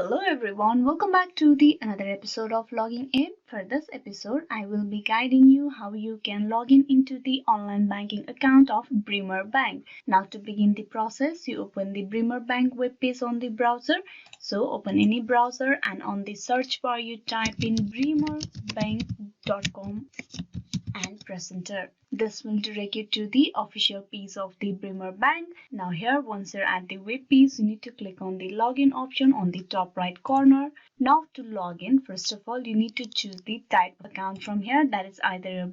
Hello everyone, welcome back to the another episode of Logging In. For this episode, I will be guiding you how you can log in into the online banking account of Bremer Bank. Now to begin the process, you open the Bremer Bank webpage on the browser. So open any browser and on the search bar you type in bremerbank.com and press enter. This will direct you to the official page of the Bremer Bank. Now here, once you're at the web page, you need to click on the login option on the top right corner. Now to log in, first of all, you need to choose the type of account from here. That is either a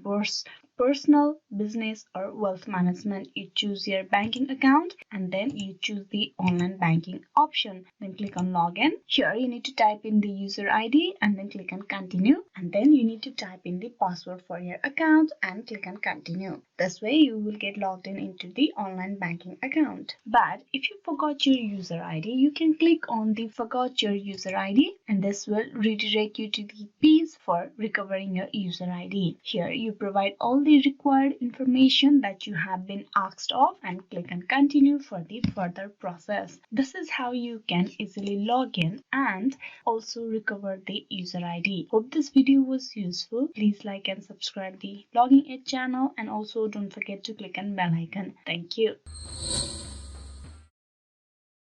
personal, business or wealth management. You choose your banking account and then you choose the online banking option. Then click on login. Here you need to type in the user ID and then click on continue, and then you need to type in the password for your account and click on continue. This way you will get logged in into the online banking account. But if you forgot your user ID, you can click on the forgot your user ID and this will redirect you to the page for recovering your user ID. Here you provide all the required information that you have been asked of and click on continue for the further process. This is how you can easily log in and also recover the user ID. Hope this video was useful. Please like and subscribe the Logging It channel and also don't forget to click on bell icon. Thank you.